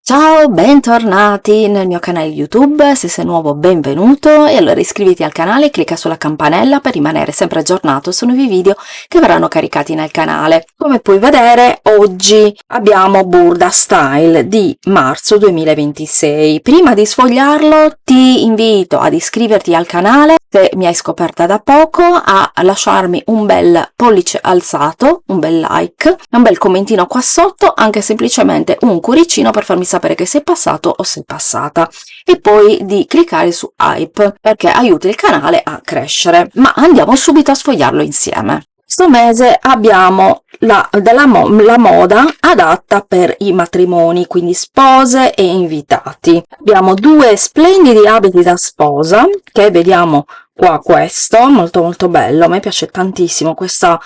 Ciao, bentornati nel mio canale YouTube, se sei nuovo benvenuto e allora iscriviti al canale e clicca sulla campanella per rimanere sempre aggiornato su nuovi video che verranno caricati nel canale. Come puoi vedere oggi abbiamo Burda Style di marzo 2026. Prima di sfogliarlo ti invito ad iscriverti al canale se mi hai scoperta da poco, a lasciarmi un bel pollice alzato, un bel like, un bel commentino qua sotto, anche semplicemente un cuoricino per farmi sapere che sei passato o sei passata, e poi di cliccare su hype perché aiuta il canale a crescere. Ma andiamo subito a sfogliarlo insieme. Questo mese abbiamo la moda adatta per i matrimoni, quindi spose e invitati. Abbiamo due splendidi abiti da sposa che vediamo qua, questo molto bello, a me piace tantissimo questa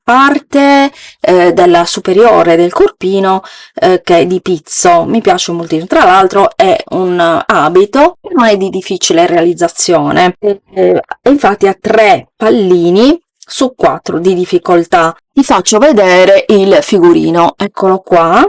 parte della superiore del corpino che è di pizzo, mi piace moltissimo. Tra l'altro è un abito che non è di difficile realizzazione, infatti ha 3 pallini su 4 di difficoltà. Ti faccio vedere il figurino, eccolo qua,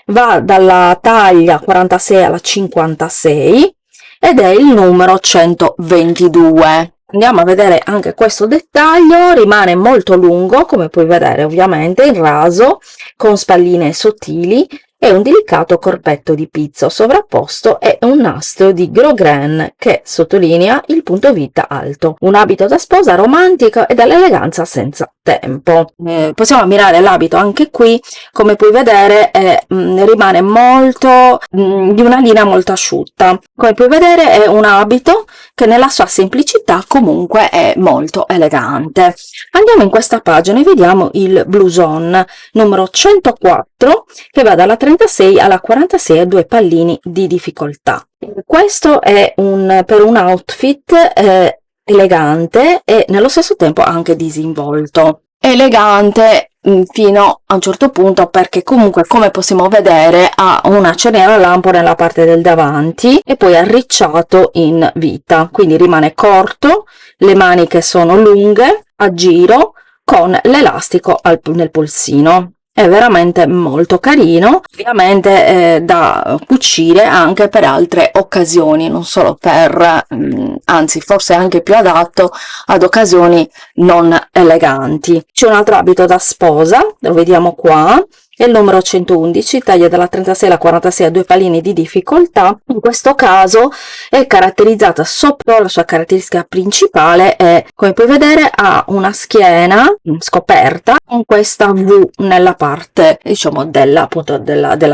va dalla taglia 46 alla 56 ed è il numero 122. Andiamo a vedere anche questo dettaglio, rimane molto lungo, come puoi vedere ovviamente, in raso, con spalline sottili e un delicato corpetto di pizzo sovrapposto e un nastro di grosgrain che sottolinea il punto vita alto. Un abito da sposa romantico e dall'eleganza senza tempo. Possiamo ammirare l'abito anche qui, come puoi vedere rimane molto di una linea molto asciutta. Come puoi vedere è un abito che nella sua semplicità comunque è molto elegante. Andiamo in questa pagina e vediamo il blouson numero 104 che va dalla 36 alla 46 a 2 pallini di difficoltà. Questo è per un outfit elegante e nello stesso tempo anche disinvolto. Elegante fino a un certo punto, perché comunque, come possiamo vedere, ha una cerniera lampo nella parte del davanti e poi arricciato in vita, quindi rimane corto, le maniche sono lunghe a giro con l'elastico nel polsino. È veramente molto carino, ovviamente da cucire anche per altre occasioni, non solo per, anzi forse anche più adatto ad occasioni non eleganti. C'è un altro abito da sposa, lo vediamo qua, è il numero 111, taglia dalla 36 alla 46 a 2 pallini di difficoltà. In questo caso è caratterizzata sopra, la sua caratteristica principale è, come puoi vedere, ha una schiena scoperta con questa V nella parte, diciamo, della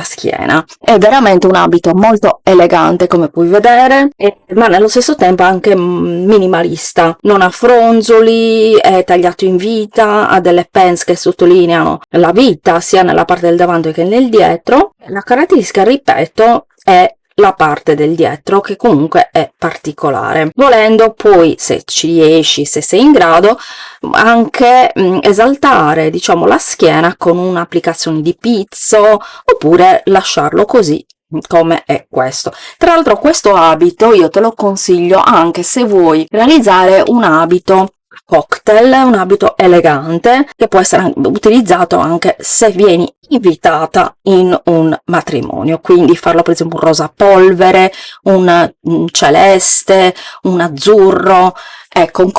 schiena. È veramente un abito molto elegante, come puoi vedere, ma nello stesso tempo anche minimalista. Non ha fronzoli, è tagliato in vita, ha delle pens che sottolineano la vita sia nella parte del davanti che nel dietro. La caratteristica, ripeto, è la parte del dietro che comunque è particolare. Volendo poi, se ci riesci, se sei in grado, anche esaltare, diciamo, la schiena con un'applicazione di pizzo oppure lasciarlo così come è questo. Tra l'altro questo abito io te lo consiglio anche se vuoi realizzare un abito cocktail, un abito elegante che può essere utilizzato anche se vieni invitata in un matrimonio, quindi farlo per esempio un rosa polvere, un celeste, un azzurro, ecco, un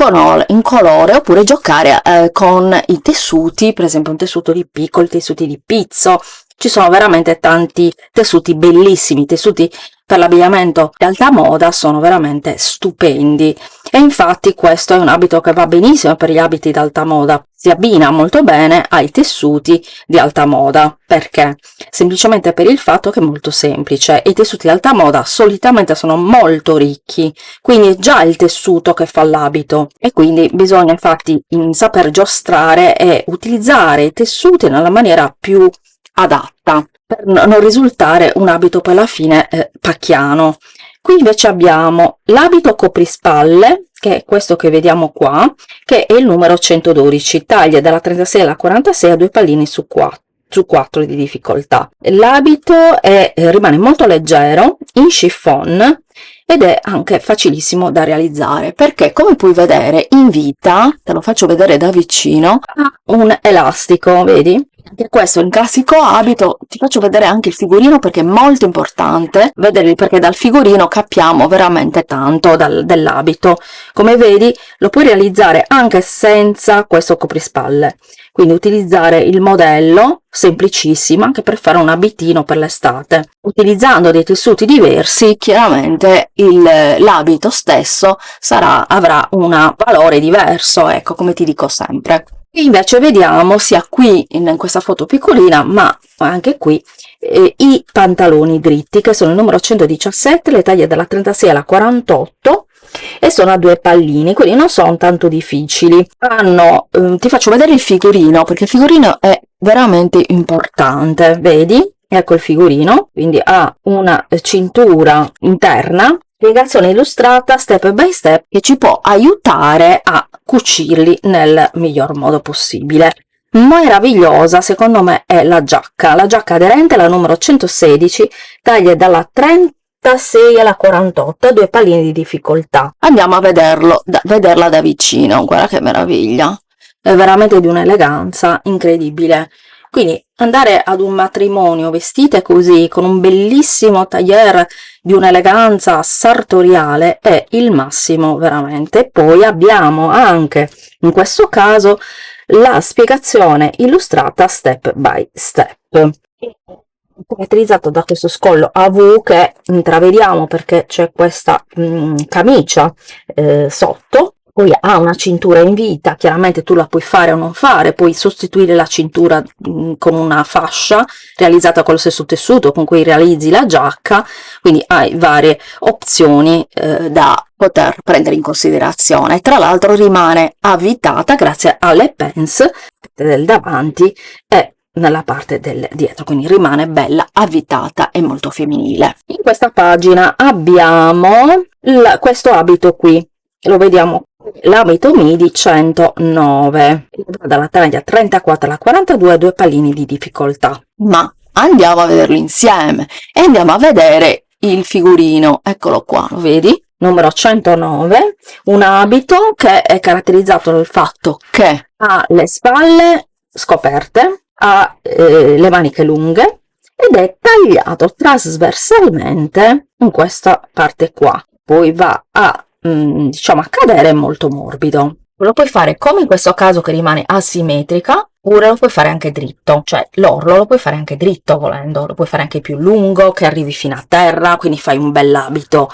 colore, oppure giocare con i tessuti, per esempio un tessuto di piccolo, tessuti di pizzo. Ci sono veramente tanti tessuti bellissimi, tessuti per l'abbigliamento di alta moda sono veramente stupendi, e infatti questo è un abito che va benissimo per gli abiti di alta moda, si abbina molto bene ai tessuti di alta moda. Perché? Semplicemente per il fatto che è molto semplice, i tessuti di alta moda solitamente sono molto ricchi, quindi è già il tessuto che fa l'abito e quindi bisogna infatti saper giostrare e utilizzare i tessuti nella maniera più adatta per non risultare un abito poi alla fine pacchiano. Qui invece abbiamo l'abito coprispalle, che è questo che vediamo qua, che è il numero 112, taglia dalla 36 alla 46 a 2 pallini su 4 di difficoltà. L'abito rimane molto leggero, in chiffon, ed è anche facilissimo da realizzare perché, come puoi vedere in vita, te lo faccio vedere da vicino, ha un elastico, vedi? Anche questo è un classico abito. Ti faccio vedere anche il figurino perché è molto importante vederli, perché dal figurino capiamo veramente tanto dell'abito. Come vedi, lo puoi realizzare anche senza questo coprispalle, quindi utilizzare il modello semplicissimo anche per fare un abitino per l'estate. Utilizzando dei tessuti diversi, chiaramente l'abito stesso avrà un valore diverso, ecco, come ti dico sempre. Invece vediamo sia qui in questa foto piccolina, ma anche qui, i pantaloni dritti, che sono il numero 117, le taglie dalla 36 alla 48, e sono a 2 pallini, quindi non sono tanto difficili. Ti faccio vedere il figurino, perché il figurino è veramente importante, vedi? Ecco il figurino, quindi ha una cintura interna, spiegazione illustrata step by step che ci può aiutare a cucirli nel miglior modo possibile. Meravigliosa secondo me è la giacca aderente, la numero 116, taglie dalla 36 alla 48, 2 pallini di difficoltà. Andiamo a vederla da vicino, guarda che meraviglia, è veramente di un'eleganza incredibile. Quindi andare ad un matrimonio vestite così, con un bellissimo tailleur di un'eleganza sartoriale, è il massimo veramente. Poi abbiamo anche in questo caso la spiegazione illustrata step by step, caratterizzato da questo scollo a V che intravediamo perché c'è questa camicia sotto. Poi ha una cintura in vita, chiaramente tu la puoi fare o non fare, puoi sostituire la cintura con una fascia realizzata con lo stesso tessuto con cui realizzi la giacca, quindi hai varie opzioni da poter prendere in considerazione. Tra l'altro rimane avvitata grazie alle pens del davanti e nella parte del dietro, quindi rimane bella avvitata e molto femminile. In questa pagina abbiamo questo abito qui, lo vediamo, l'abito midi 109, dalla taglia 34 alla 42, 2 pallini di difficoltà. Ma andiamo a vederlo insieme e andiamo a vedere il figurino, eccolo qua, lo vedi? Numero 109, un abito che è caratterizzato dal fatto che ha le spalle scoperte, ha le maniche lunghe ed è tagliato trasversalmente in questa parte qua, poi va a diciamo a cadere molto morbido. Lo puoi fare come in questo caso che rimane asimmetrica, oppure lo puoi fare anche dritto, cioè l'orlo lo puoi fare anche dritto volendo, lo puoi fare anche più lungo che arrivi fino a terra, quindi fai un bell'abito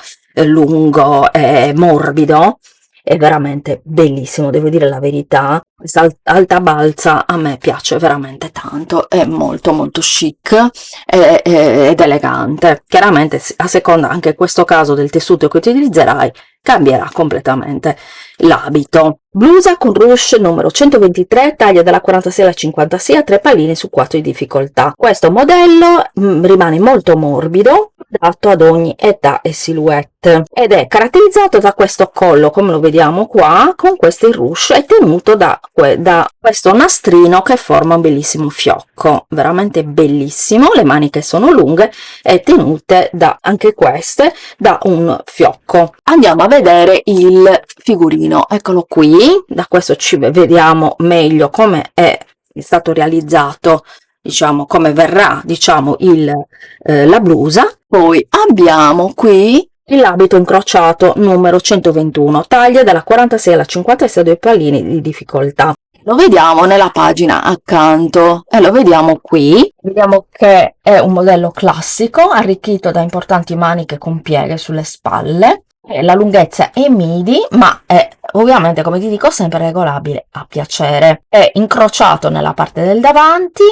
lungo e morbido. È veramente bellissimo, devo dire la verità. Questa alta balza a me piace veramente tanto, è molto molto chic ed elegante. Chiaramente a seconda anche in questo caso del tessuto che utilizzerai cambierà completamente l'abito. Blusa con ruche numero 123, taglia dalla 46 alla 56, a 3 pallini su 4 di difficoltà. Questo modello rimane molto morbido, adatto ad ogni età e silhouette, ed è caratterizzato da questo collo, come lo vediamo qua, con questi ruche, e tenuto da questo nastrino che forma un bellissimo fiocco, veramente bellissimo. Le maniche sono lunghe e tenute anche queste da un fiocco. Andiamo a vedere il figurino, eccolo qui. Da questo ci vediamo meglio come è stato realizzato, diciamo come verrà, diciamo, la blusa. Poi abbiamo qui l'abito incrociato numero 121, taglia dalla 46 alla 56, 2 pallini di difficoltà. Lo vediamo nella pagina accanto e lo vediamo qui. Vediamo che è un modello classico arricchito da importanti maniche con pieghe sulle spalle. La lunghezza è midi, ma è ovviamente, come ti dico, sempre regolabile a piacere. È incrociato nella parte del davanti,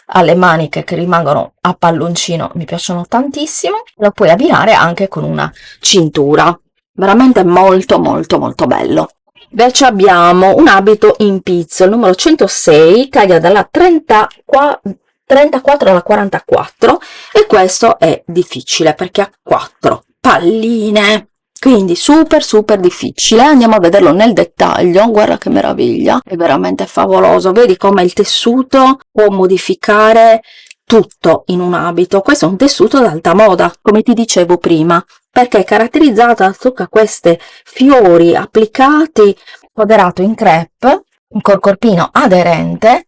ha le maniche che rimangono a palloncino, mi piacciono tantissimo. Lo puoi abbinare anche con una cintura, veramente molto molto molto bello. Invece abbiamo un abito in pizzo, il numero 106, taglia dalla 34 alla 44, e questo è difficile perché ha 4 palline, quindi super super difficile. Andiamo a vederlo nel dettaglio, guarda che meraviglia, è veramente favoloso. Vedi come il tessuto può modificare tutto in un abito. Questo è un tessuto d'alta moda, come ti dicevo prima, perché è caratterizzato da tutti questi fiori applicati, foderato in crepe, col corpino aderente,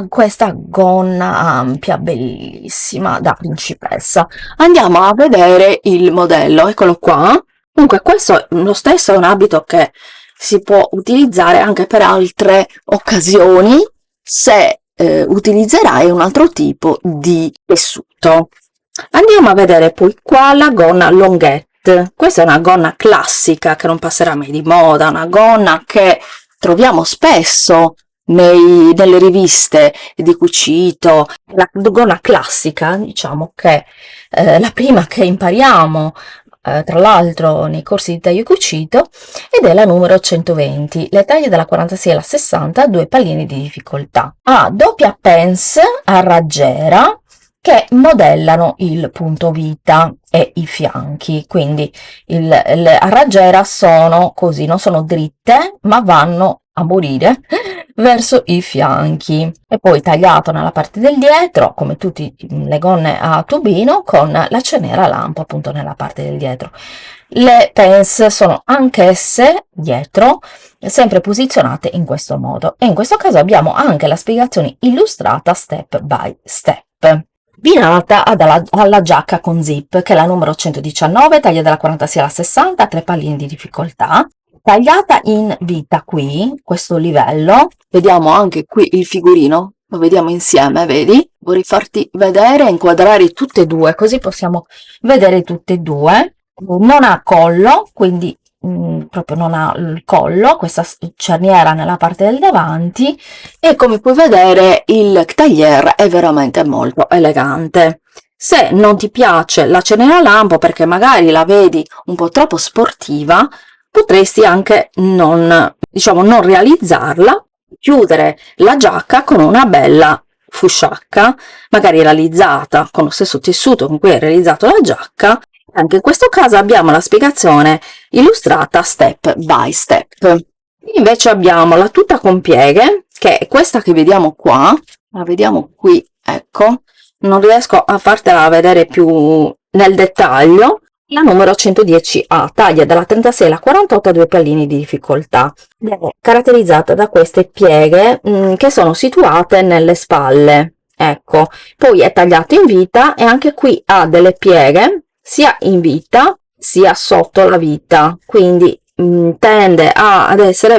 Questa gonna ampia, bellissima, da principessa. Andiamo a vedere il modello, eccolo qua. Comunque questo lo stesso è un abito che si può utilizzare anche per altre occasioni se utilizzerai un altro tipo di tessuto. Andiamo a vedere poi qua la gonna longuette. Questa è una gonna classica che non passerà mai di moda, una gonna che troviamo spesso nelle riviste di cucito, la gonna classica, diciamo che la prima che impariamo tra l'altro nei corsi di taglio e cucito, ed è la numero 120, le taglie dalla 46 alla 60, due pallini di difficoltà. Ha doppia pence a raggiera che modellano il punto vita e i fianchi, quindi a raggiera sono così, non sono dritte ma vanno a morire verso i fianchi, e poi tagliato nella parte del dietro come tutte le gonne a tubino con la cerniera lampo appunto nella parte del dietro. Le pence sono anch'esse dietro, sempre posizionate in questo modo, e in questo caso abbiamo anche la spiegazione illustrata step by step. Abbinata alla giacca con zip, che è la numero 119, taglia dalla 46 alla 60, 3 pallini di difficoltà, tagliata in vita qui, questo livello. Vediamo anche qui il figurino, lo vediamo insieme, vedi? Vorrei farti vedere e inquadrare tutte e due, così possiamo vedere tutte e due. Non ha collo, quindi proprio non ha il collo, questa cerniera nella parte del davanti, e come puoi vedere il tailleur è veramente molto elegante. Se non ti piace la cerniera lampo perché magari la vedi un po' troppo sportiva, potresti anche non realizzarla, chiudere la giacca con una bella fusciacca, magari realizzata con lo stesso tessuto con cui hai realizzato la giacca. Anche in questo caso abbiamo la spiegazione illustrata step by step. Invece abbiamo la tuta con pieghe, che è questa che vediamo qua, la vediamo qui, ecco, non riesco a fartela vedere più nel dettaglio. La numero 110A, taglia dalla 36 alla 48, due pallini di difficoltà. È caratterizzata da queste pieghe che sono situate nelle spalle, ecco. Poi è tagliato in vita e anche qui ha delle pieghe sia in vita sia sotto la vita, quindi tende ad essere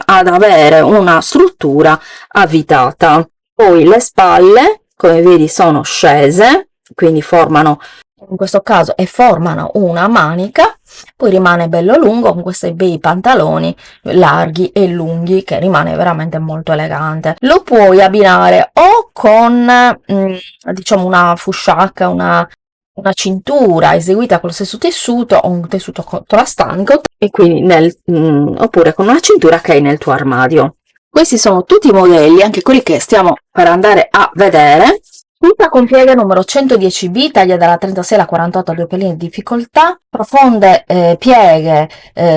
ad avere una struttura avvitata. Poi le spalle, come vedi, sono scese, quindi formano in questo caso formano una manica, poi rimane bello lungo con questi bei pantaloni larghi e lunghi che rimane veramente molto elegante. Lo puoi abbinare o con diciamo una fusciacca, una cintura eseguita con lo stesso tessuto o un tessuto contrastante, e quindi oppure con una cintura che hai nel tuo armadio. Questi sono tutti i modelli, anche quelli che stiamo per andare a vedere. Tuta con piega numero 110B, taglia dalla 36 alla 48, due pallini di difficoltà, profonde pieghe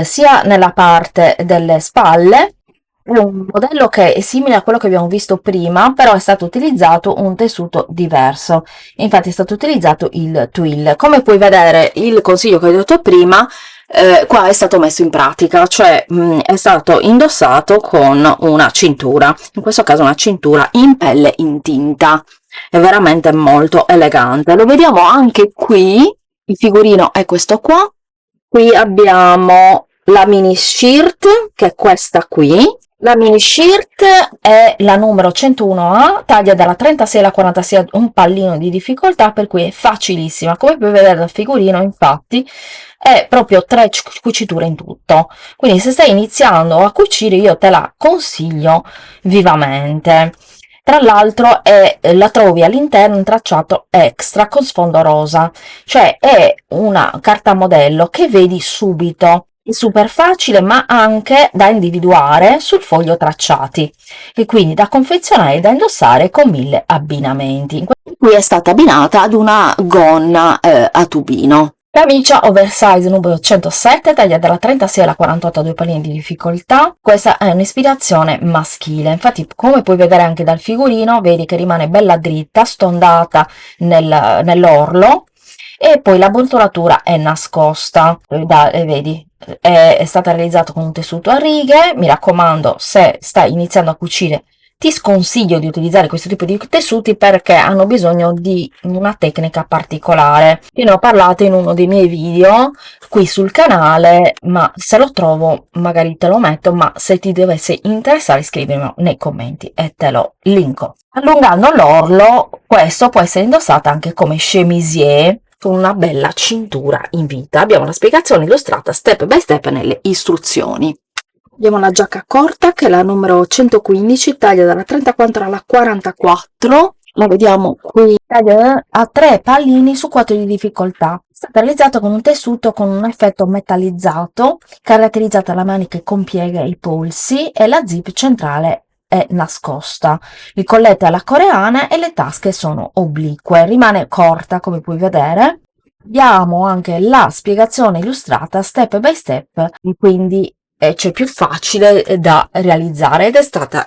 sia nella parte delle spalle. È un modello che è simile a quello che abbiamo visto prima, però è stato utilizzato un tessuto diverso. Infatti è stato utilizzato il twill. Come puoi vedere, il consiglio che ho detto prima qua è stato messo in pratica, cioè è stato indossato con una cintura, in questo caso una cintura in pelle in tinta. È veramente molto elegante. Lo vediamo anche qui, il figurino è questo qua. Qui abbiamo la mini shirt, che è questa qui. La mini shirt è la numero 101A, taglia dalla 36 alla 46, un pallino di difficoltà, per cui è facilissima. Come puoi vedere dal figurino, infatti, è proprio 3 cuciture in tutto. Quindi se stai iniziando a cucire io te la consiglio vivamente. Tra l'altro la trovi all'interno in tracciato extra con sfondo rosa, cioè è una carta modello che vedi subito. È super facile ma anche da individuare sul foglio tracciati, e quindi da confezionare e da indossare con 1000 abbinamenti. Qui è stata abbinata ad una gonna a tubino. Camicia oversize numero 107, taglia dalla 36 alla 48, due pallini di difficoltà. Questa è un'ispirazione maschile, infatti come puoi vedere anche dal figurino, vedi che rimane bella dritta, stondata nell'orlo, e poi la bottolatura è nascosta, vedi, è stata realizzata con un tessuto a righe. Mi raccomando, se stai iniziando a cucire Ti sconsiglio di utilizzare questo tipo di tessuti perché hanno bisogno di una tecnica particolare. Io ne ho parlato in uno dei miei video qui sul canale, ma se lo trovo magari te lo metto, ma se ti dovesse interessare scrivimelo nei commenti e te lo linko. Allungando l'orlo, questo può essere indossata anche come chemisier con una bella cintura in vita. Abbiamo la spiegazione illustrata step by step nelle istruzioni. Abbiamo la giacca corta che è la numero 115, taglia dalla 34 alla 44, la vediamo qui, taglia a 3 pallini su 4 di difficoltà. È stata realizzata con un tessuto con un effetto metallizzato, caratterizzata dalla manica con pieghe ai polsi e la zip centrale è nascosta. Il colletto è alla coreana e le tasche sono oblique, rimane corta come puoi vedere. Abbiamo anche la spiegazione illustrata step by step, quindi c'è più facile da realizzare ed è stata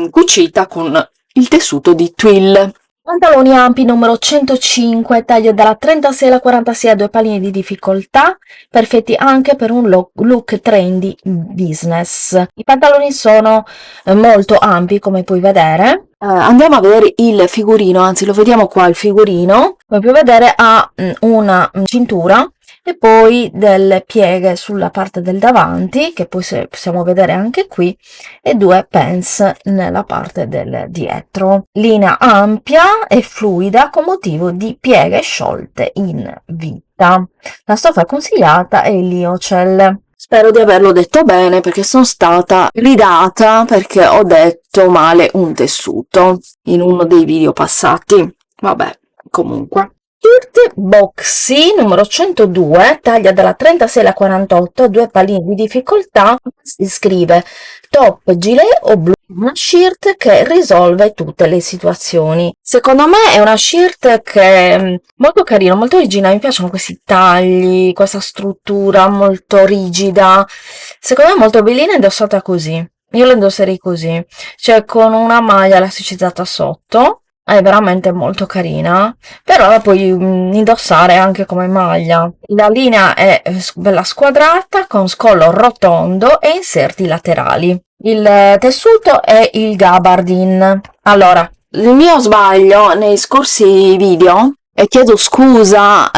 cucita con il tessuto di twill. Pantaloni ampi numero 105, taglio dalla 36 alla 46 a 2 pallini di difficoltà, perfetti anche per un look trendy business. I pantaloni sono molto ampi come puoi vedere. Andiamo a vedere il figurino, anzi lo vediamo qua il figurino. Come puoi vedere ha una cintura e poi delle pieghe sulla parte del davanti, che poi possiamo vedere anche qui, e 2 pants nella parte del dietro. Linea ampia e fluida con motivo di pieghe sciolte in vita. La stoffa consigliata è il Lyocell. Spero di averlo detto bene perché sono stata gridata perché ho detto male un tessuto in uno dei video passati. Vabbè, comunque. Shirt boxy numero 102, taglia dalla 36 alla 48, 2 pallini di difficoltà, si scrive top, gilet o blu, una shirt che risolve tutte le situazioni. Secondo me è una shirt che è molto carina, molto originale, mi piacciono questi tagli, questa struttura molto rigida, secondo me è molto bellina indossata così, io la indosserei così, cioè con una maglia elasticizzata sotto. È veramente molto carina, però la puoi indossare anche come maglia. La linea è bella squadrata con scollo rotondo e inserti laterali. Il tessuto è il gabardine. Allora, il mio sbaglio nei scorsi video, e chiedo scusa,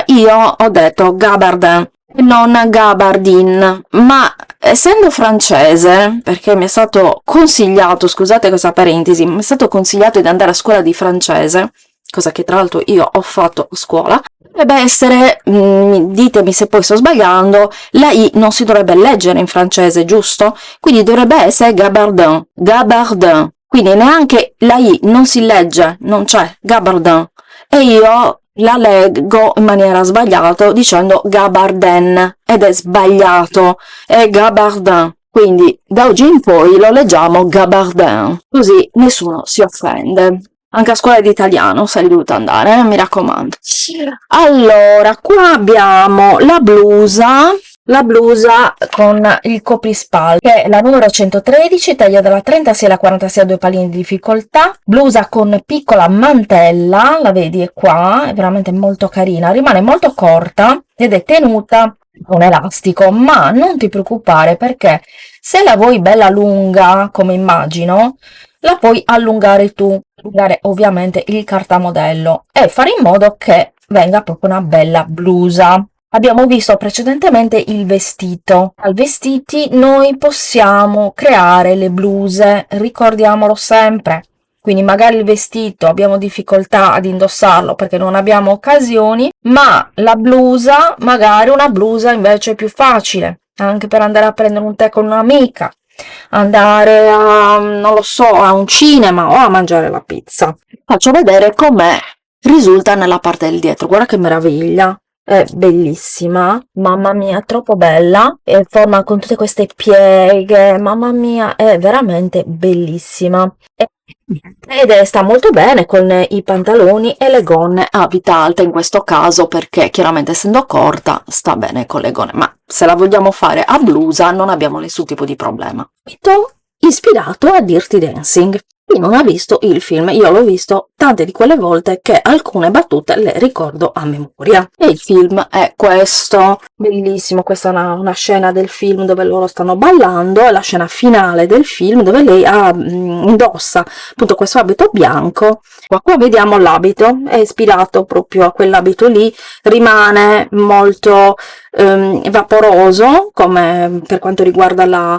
io ho detto gabardin e non gabardine, ma essendo francese, perché mi è stato consigliato, scusate questa parentesi, mi è stato consigliato di andare a scuola di francese, cosa che tra l'altro io ho fatto a scuola, dovrebbe essere, ditemi se poi sto sbagliando, la I non si dovrebbe leggere in francese, giusto? Quindi dovrebbe essere gabardin, gabardin, quindi neanche la I non si legge, non c'è, gabardin, e io la leggo in maniera sbagliata dicendo gabardin ed è sbagliato, è gabardin, quindi da oggi in poi lo leggiamo gabardin, così nessuno si offende. Anche a scuola di italiano sei dovuta andare, mi raccomando. Allora, qua abbiamo la blusa con il coprispalla, che è la numero 113, taglia dalla 36 alla 46 a 2 pallini di difficoltà, blusa con piccola mantella, la vedi è qua, è veramente molto carina, rimane molto corta ed è tenuta con elastico, ma non ti preoccupare perché se la vuoi bella lunga, come immagino, la puoi allungare tu, allungare ovviamente il cartamodello e fare in modo che venga proprio una bella blusa. Abbiamo visto precedentemente il vestito. Al vestiti noi possiamo creare le bluse, ricordiamolo sempre. Quindi magari il vestito abbiamo difficoltà ad indossarlo perché non abbiamo occasioni, ma la blusa, magari una blusa invece è più facile, anche per andare a prendere un tè con un'amica, andare a, non lo so, a un cinema o a mangiare la pizza. Faccio vedere com'è risulta nella parte del dietro, guarda che meraviglia. È bellissima, mamma mia, troppo bella, e forma con tutte queste pieghe, mamma mia, è veramente bellissima. Ed sta molto bene con i pantaloni e le gonne a vita alta in questo caso, perché chiaramente essendo corta sta bene con le gonne, ma se la vogliamo fare a blusa non abbiamo nessun tipo di problema. Ispirato a Dirty Dancing. Chi non ha visto il film, io l'ho visto tante di quelle volte che alcune battute le ricordo a memoria. E il film è questo, bellissimo, questa è una scena del film dove loro stanno ballando, è la scena finale del film dove lei indossa appunto questo abito bianco. Qua vediamo l'abito, è ispirato proprio a quell'abito lì, rimane molto vaporoso come per quanto riguarda la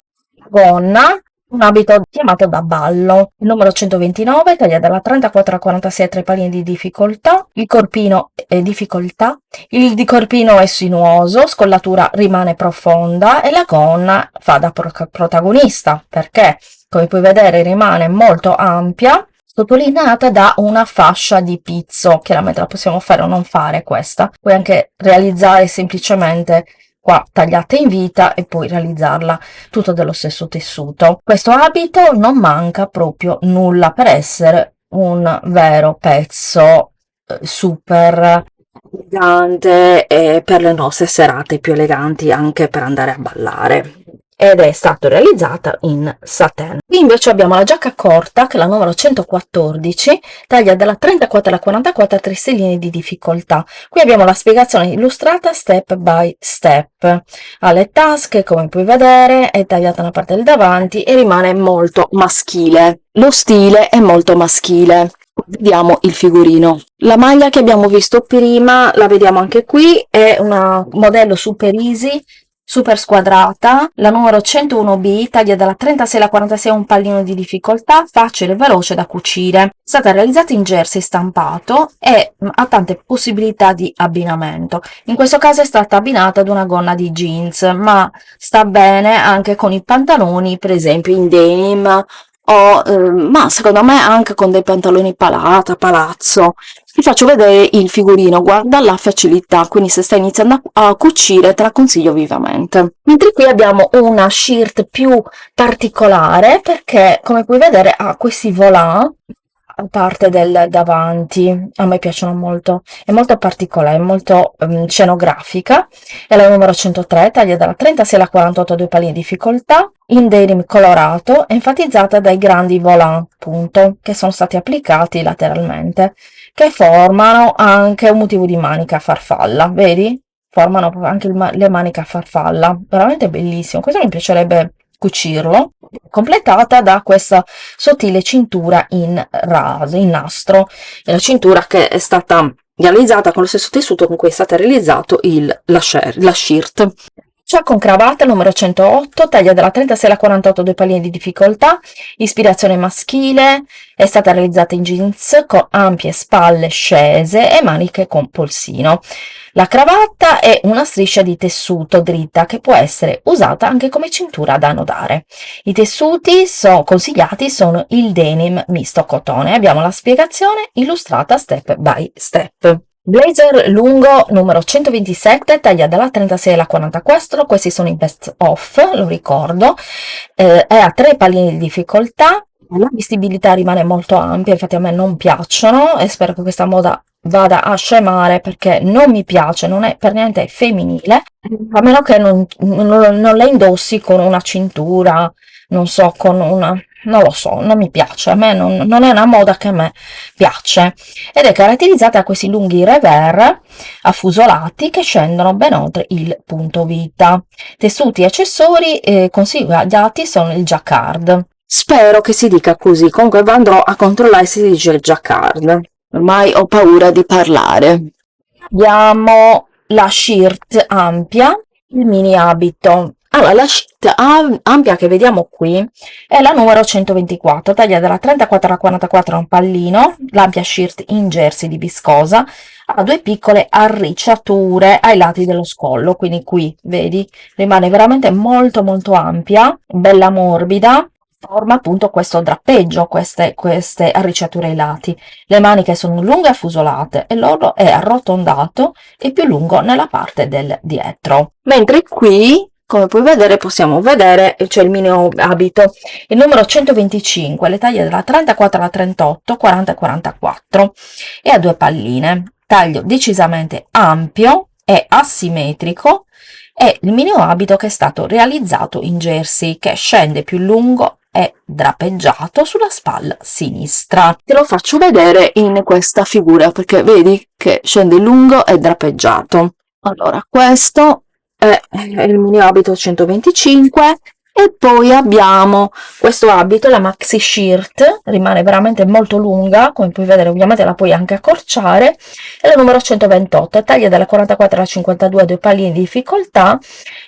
gonna, un abito chiamato da ballo. Il numero 129 taglia dalla 34 a 46 tra i palini di difficoltà, il corpino è difficoltà, il di corpino è sinuoso, scollatura rimane profonda e la gonna fa da protagonista perché, come puoi vedere, rimane molto ampia, sottolineata da una fascia di pizzo. Chiaramente la possiamo fare o non fare questa, puoi anche realizzare semplicemente qua tagliata in vita e poi realizzarla tutto dello stesso tessuto. Questo abito non manca proprio nulla per essere un vero pezzo super elegante e per le nostre serate più eleganti, anche per andare a ballare, ed è stato realizzata in satin. Qui invece abbiamo la giacca corta, che è la numero 114, taglia dalla 34 alla 44 a 3 stelline di difficoltà. Qui abbiamo la spiegazione illustrata step by step. Ha le tasche, come puoi vedere, è tagliata nella parte del davanti e rimane molto maschile. Lo stile è molto maschile. Vediamo il figurino. La maglia che abbiamo visto prima la vediamo anche qui, è una modello super easy, super squadrata, la numero 101B, taglia dalla 36 alla 46, un pallino di difficoltà, facile e veloce da cucire. È stata realizzata in jersey stampato e ha tante possibilità di abbinamento. In questo caso è stata abbinata ad una gonna di jeans, ma sta bene anche con i pantaloni, per esempio in denim, ma secondo me anche con dei pantaloni palazzo. Ti faccio vedere il figurino, guarda la facilità, quindi se stai iniziando a cucire te la consiglio vivamente. Mentre qui abbiamo una shirt più particolare perché, come puoi vedere, ha questi volant a parte del davanti, a me piacciono molto, è molto particolare, è molto scenografica, è la numero 103, taglia dalla 36 alla 48, due palline di difficoltà, in denim colorato, enfatizzata dai grandi volant, appunto, che sono stati applicati lateralmente, che formano anche un motivo di manica a farfalla, vedi? Formano anche le maniche a farfalla, veramente bellissimo, questo mi piacerebbe cucirlo, completata da questa sottile cintura in raso, in nastro, e la cintura che è stata realizzata con lo stesso tessuto con cui è stato realizzato la shirt. C'è con cravatta numero 108, taglia dalla 36 alla 48, due palline di difficoltà, ispirazione maschile, è stata realizzata in jeans con ampie spalle scese e maniche con polsino. La cravatta è una striscia di tessuto dritta che può essere usata anche come cintura da annodare. I tessuti consigliati sono il denim misto cotone. Abbiamo la spiegazione illustrata step by step. Blazer lungo numero 127, taglia dalla 36 alla 44, questi sono i best off, lo ricordo, è a 3 palline di difficoltà, la vestibilità rimane molto ampia, infatti a me non piacciono e spero che questa moda vada a scemare perché non mi piace, non è per niente femminile, a meno che non la indossi con una cintura, non so, con una... non lo so, non mi piace, a me non è una moda che a me piace, ed è caratterizzata da questi lunghi revers affusolati che scendono ben oltre il punto vita. Tessuti e accessori consigliati sono il jacquard. Spero che si dica così, comunque andrò a controllare se si dice il jacquard. Ormai ho paura di parlare. Abbiamo la shirt ampia, il mini abito. Allora, la shirt ampia che vediamo qui è la numero 124, taglia dalla 34 alla 44, un pallino, l'ampia shirt in jersey di viscosa, ha due piccole arricciature ai lati dello scollo, quindi qui, vedi, rimane veramente molto molto ampia, bella morbida, forma appunto questo drappeggio, queste arricciature ai lati. Le maniche sono lunghe e affusolate e l'orlo è arrotondato e più lungo nella parte del dietro. Mentre qui, come puoi vedere, possiamo vedere, c'è il mini abito, il numero 125, le taglie dalla 34 alla 38, 40 e 44, e ha due palline, taglio decisamente ampio e asimmetrico, è il mini abito che è stato realizzato in jersey, che scende più lungo è drapeggiato sulla spalla sinistra. Te lo faccio vedere in questa figura perché vedi che scende lungo e drapeggiato. Allora, questo è il mini abito 125 e poi abbiamo questo abito, la maxi shirt, rimane veramente molto lunga, come puoi vedere ovviamente la puoi anche accorciare, è la numero 128, taglia dalla 44 alla 52, 2 palline di difficoltà,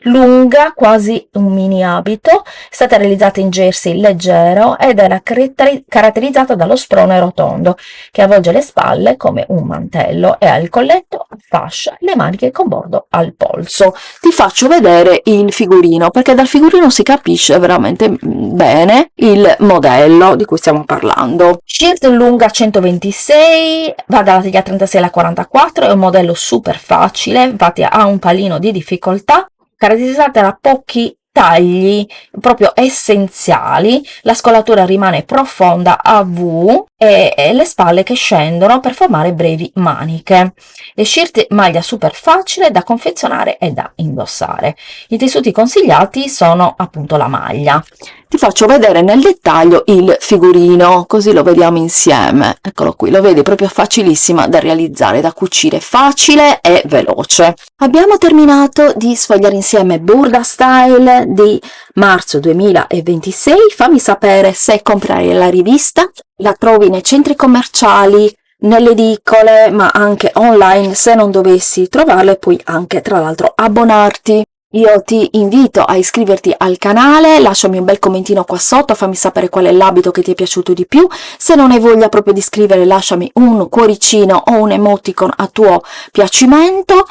lunga, quasi un mini abito, è stata realizzata in jersey leggero ed era caratterizzata dallo sprone rotondo che avvolge le spalle come un mantello e ha il colletto a fascia e le maniche con bordo al polso. Ti faccio vedere il figurino perché dal figurino si capisce veramente bene il modello di cui stiamo parlando. Shirt lunga 126, va dalla taglia 36 alla 44, è un modello super facile, infatti ha un pallino di difficoltà, caratterizzata da pochi tagli proprio essenziali, la scollatura rimane profonda a V e le spalle che scendono per formare brevi maniche. Le shirt maglia super facile da confezionare e da indossare. I tessuti consigliati sono appunto la maglia. Ti faccio vedere nel dettaglio il figurino, così lo vediamo insieme. Eccolo qui, lo vedi, proprio facilissima da realizzare, da cucire, facile e veloce. Abbiamo terminato di sfogliare insieme Burda Style di marzo 2026. Fammi sapere se comprai la rivista, la trovi nei centri commerciali, nelle edicole, ma anche online. Se non dovessi trovarle, puoi anche tra l'altro abbonarti. Io ti invito a iscriverti al canale, lasciami un bel commentino qua sotto, fammi sapere qual è l'abito che ti è piaciuto di più. Se non hai voglia proprio di scrivere, lasciami un cuoricino o un emoticon a tuo piacimento,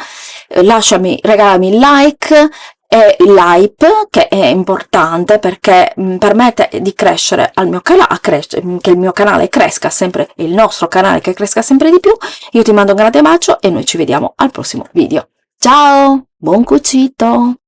regalami il like e l'hype, che è importante perché permette di crescere al mio canale, che il mio canale cresca sempre, il nostro canale che cresca sempre di più. Io ti mando un grande bacio e noi ci vediamo al prossimo video. Ciao, buon cucito!